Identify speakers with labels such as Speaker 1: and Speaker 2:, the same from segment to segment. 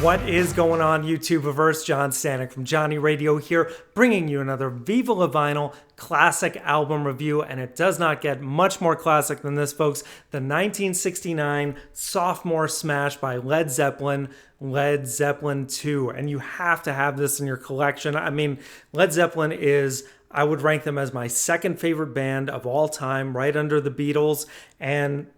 Speaker 1: What is going on, YouTubeverse? John Stanek from Johnny Radio here, bringing you another Viva La Vinyl classic album review, and it does not get much more classic than this, folks. The 1969 sophomore smash by Led Zeppelin, Led Zeppelin II, and you have to have this in your collection. I mean, Led Zeppelin is, I would rank them as my second favorite band of all time, right under the Beatles, and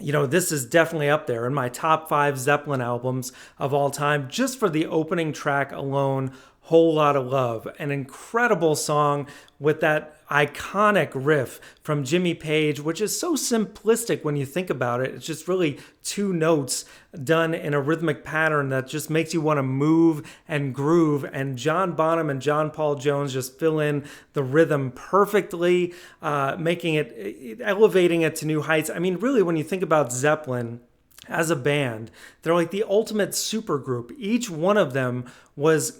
Speaker 1: you know, this is definitely up there in my top 5 Zeppelin albums of all time, just for the opening track alone, Whole Lotta Love. An incredible song with that iconic riff from Jimmy Page, which is so simplistic when you think about it. It's just really 2 notes done in a rhythmic pattern that just makes you want to move and groove. And John Bonham and John Paul Jones just fill in the rhythm perfectly, making it, elevating it to new heights. I mean, really, when you think about Zeppelin as a band, they're like the ultimate supergroup. Each one of them was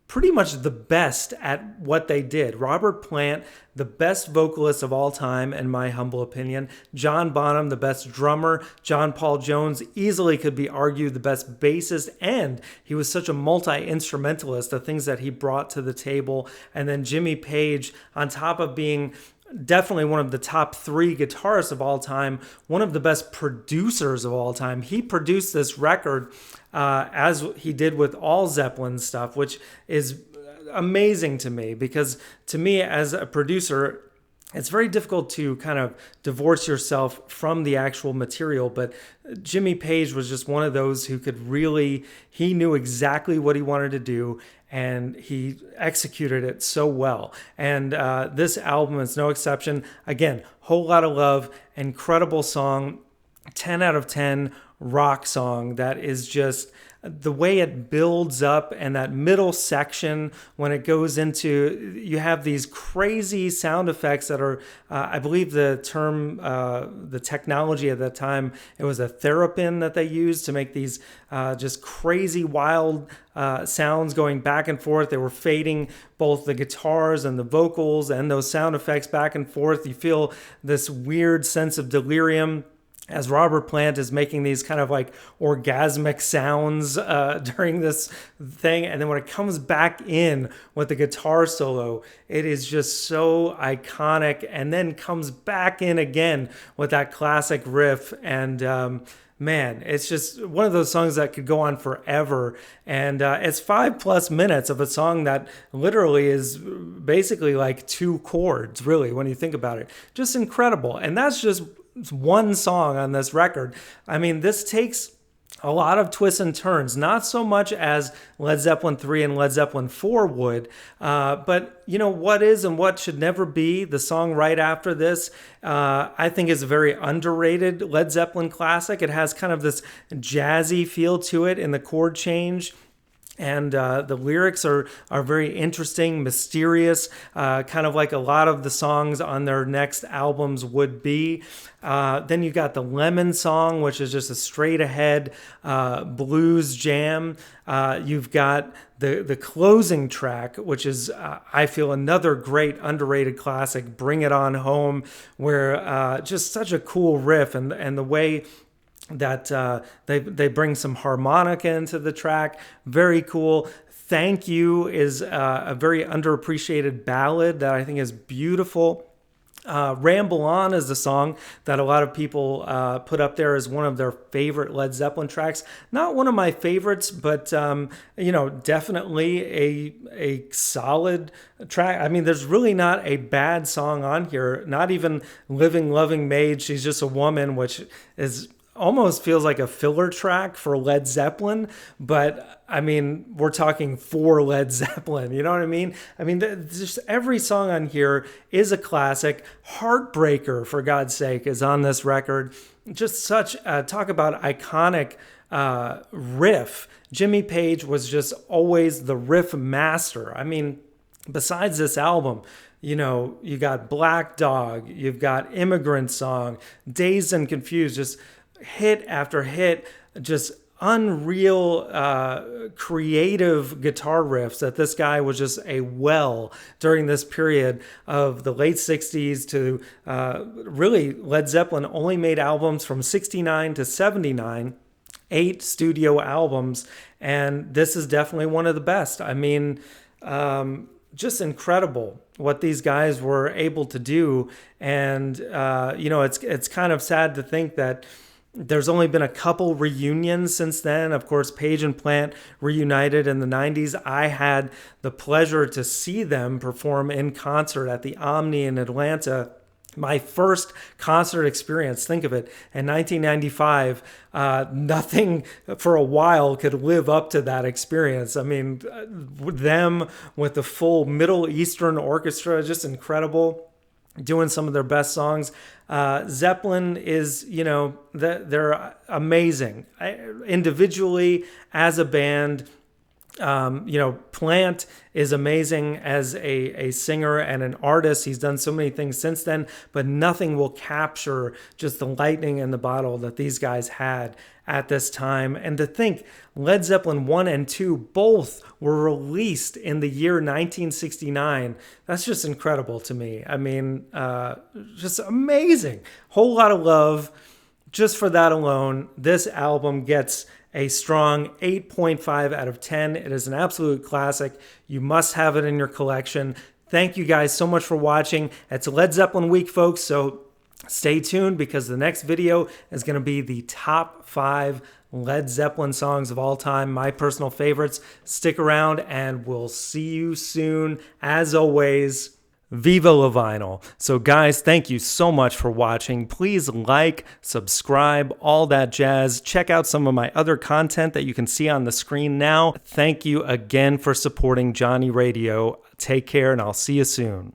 Speaker 1: pretty much the best at what they did. Robert Plant, the best vocalist of all time, in my humble opinion. John Bonham, the best drummer. John Paul Jones easily could be argued the best bassist, and he was such a multi-instrumentalist, the things that he brought to the table. And then Jimmy Page, on top of being definitely one of the top 3 guitarists of all time, one of the best producers of all time. He produced this record as he did with all Zeppelin stuff, which is amazing to me, because to me as a producer, it's very difficult to kind of divorce yourself from the actual material, but Jimmy Page was just one of those who could really, he knew exactly what he wanted to do, and he executed it so well. And this album is no exception. Again, Whole Lotta Love, incredible song, 10 out of 10 rock song that is just the way it builds up, and that middle section when it goes into, you have these crazy sound effects that are, I believe the term, the technology at that time, it was a therapin that they used to make these just crazy wild sounds going back and forth. They were fading both the guitars and the vocals and those sound effects back and forth. You feel this weird sense of delirium as Robert Plant is making these kind of like orgasmic sounds during this thing. And then when it comes back in with the guitar solo, it is just so iconic, and then comes back in again with that classic riff. And man, it's just one of those songs that could go on forever. And it's 5+ minutes of a song that literally is basically like 2 chords, really, when you think about it. Just incredible. And that's just one song on this record. I mean, this takes a lot of twists and turns, not so much as Led Zeppelin III and Led Zeppelin IV would, but you know, What Is and What Should Never Be, the song right after this, I think is a very underrated Led Zeppelin classic. It has kind of this jazzy feel to it in the chord change. And the lyrics are very interesting, mysterious, kind of like a lot of the songs on their next albums would be. Then you got the Lemon song, which is just a straight ahead blues jam. You've got the closing track, which is, I feel, another great underrated classic, Bring It On Home, where just such a cool riff, and the way that they bring some harmonica into the track. Very cool. Thank You is a very underappreciated ballad that I think is beautiful. Ramble On is the song that a lot of people put up there as one of their favorite Led Zeppelin tracks. Not one of my favorites, but you know, definitely a solid track. I mean, there's really not a bad song on here. Not even Living Loving Maid, She's Just a Woman, which is almost feels like a filler track for Led Zeppelin, but I mean, we're talking for Led Zeppelin, you know what I mean? I mean, just every song on here is a classic. Heartbreaker, for God's sake, is on this record. Just such, talk about iconic riff. Jimmy Page was just always the riff master. I mean, besides this album, you know, you got Black Dog, you've got Immigrant Song, Dazed and Confused, just hit after hit, just unreal creative guitar riffs that this guy was just a well during this period of the late 60s to really Led Zeppelin only made albums from 69 to 79. 8 studio albums, and this is definitely one of the best. I mean, just incredible what these guys were able to do. And it's kind of sad to think that there's only been a couple reunions since then. Of course, Page and Plant reunited in the 90s. I had the pleasure to see them perform in concert at the Omni in Atlanta. My first concert experience, think of it, in 1995, nothing for a while could live up to that experience. I mean, them with the full Middle Eastern orchestra, just incredible, doing some of their best songs. Zeppelin is, they're amazing. Individually, as a band, Plant is amazing as a singer and an artist. He's done so many things since then, but nothing will capture just the lightning in the bottle that these guys had at this time. And to think Led Zeppelin 1 and 2 both were released in the year 1969. That's just incredible to me. I mean, just amazing. Whole lot of love just for that alone. This album gets a strong 8.5 out of 10. It is an absolute classic. You must have it in your collection. Thank you guys so much for watching. It's Led Zeppelin week, folks, so stay tuned because the next video is going to be the top 5 Led Zeppelin songs of all time, my personal favorites. Stick around and we'll see you soon. As always, Viva La Vinyl. So guys, thank you so much for watching. Please like, subscribe, all that jazz. Check out some of my other content that you can see on the screen now. Thank you again for supporting Johnny Radio. Take care and I'll see you soon.